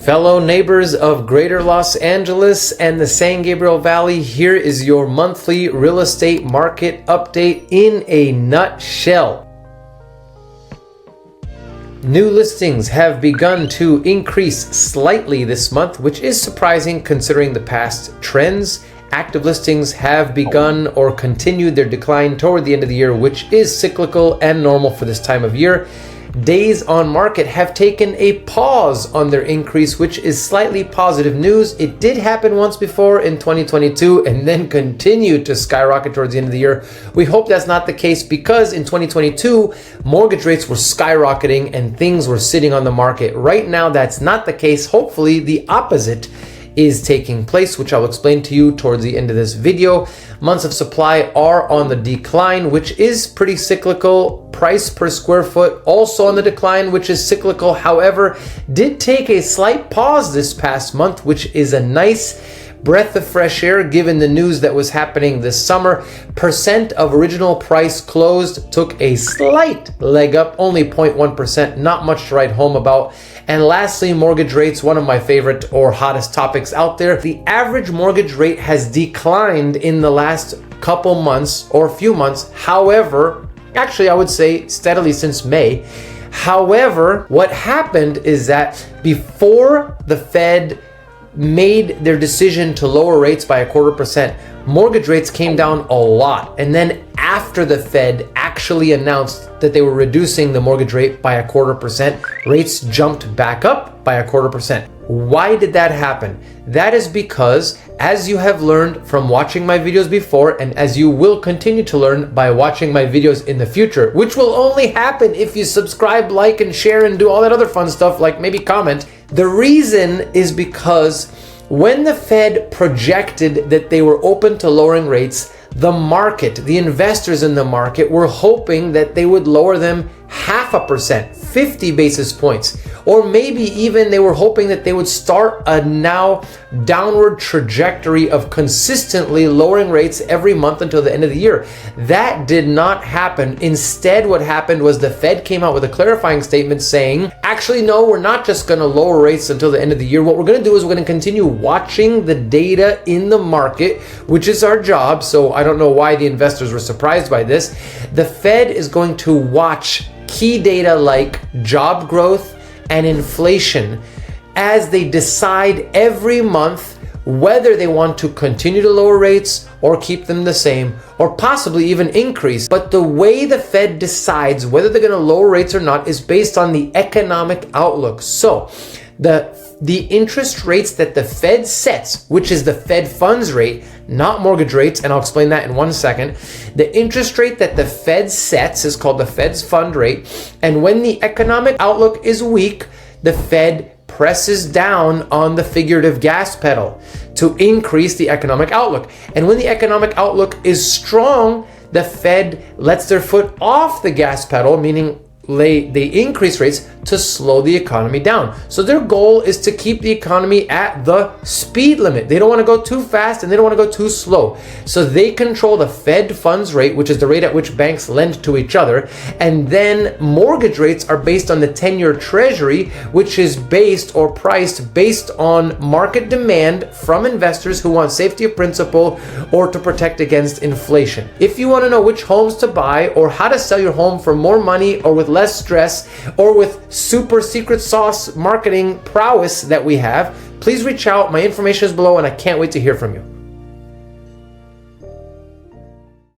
Fellow neighbors of Greater Los Angeles and the San Gabriel Valley, here is your monthly real estate market update in a nutshell. New listings have begun to increase slightly this month, which is surprising considering the past trends. Active listings have begun or continued their decline toward the end of the year, which is cyclical and normal for this time of year. Days on market have taken a pause on their increase, which is slightly positive news. It did happen once before in 2022 and then continued to skyrocket towards the end of the year. We hope that's not the case because in 2022, mortgage rates were skyrocketing and things were sitting on the market. Right now, that's not the case. Hopefully, the opposite is taking place, which I'll explain to you towards the end of this video. Months of supply are on the decline, which is pretty cyclical. Price per square foot also on the decline, which is cyclical. However, did take a slight pause this past month, which is a nice breath of fresh air given the news that was happening this summer. Percent of original price closed took a slight leg up, only 0.1%, not much to write home about. And lastly, mortgage rates, one of my favorite or hottest topics out there. The average mortgage rate has declined in the last couple months or few months. However, actually I would say steadily since May. However, what happened is that before the Fed made their decision to lower rates by 0.25%, mortgage rates came down a lot. And then after the Fed actually announced that they were reducing the mortgage rate by 0.25%, rates jumped back up by 0.25%. Why did that happen? That is because, as you have learned from watching my videos before, and as you will continue to learn by watching my videos in the future, which will only happen if you subscribe, like, and share, and do all that other fun stuff, like maybe comment. The reason is because when the Fed projected that they were open to lowering rates, the market, the investors in the market were hoping that they would lower them 0.5%, 50 basis points, or maybe even they were hoping that they would start a now downward trajectory of consistently lowering rates every month until the end of the year. That did not happen. Instead, what happened was the Fed came out with a clarifying statement saying, actually, no, we're not just going to lower rates until the end of the year. What we're going to do is we're going to continue watching the data in the market, which is our job. So I don't know why the investors were surprised by this. The Fed is going to watch key data like job growth and inflation as they decide every month whether they want to continue to lower rates or keep them the same or possibly even increase. But the way the Fed decides whether they're going to lower rates or not is based on the economic outlook. So the interest rates that the Fed sets, which is the Fed funds rate, not mortgage rates, and I'll explain that in 1 second. The interest rate that the Fed sets is called the Fed's fund rate. And when the economic outlook is weak, the Fed presses down on the figurative gas pedal to increase the economic outlook. And when the economic outlook is strong, the Fed lets their foot off the gas pedal, meaning they increase rates to slow the economy down. So their goal is to keep the economy at the speed limit. They don't want to go too fast and they don't want to go too slow. So they control the Fed funds rate, which is the rate at which banks lend to each other. And then mortgage rates are based on the 10-year treasury, which is based or priced based on market demand from investors who want safety of principal or to protect against inflation. If you want to know which homes to buy or how to sell your home for more money or with less stress or with super secret sauce marketing prowess that we have, please reach out. My information is below and I can't wait to hear from you.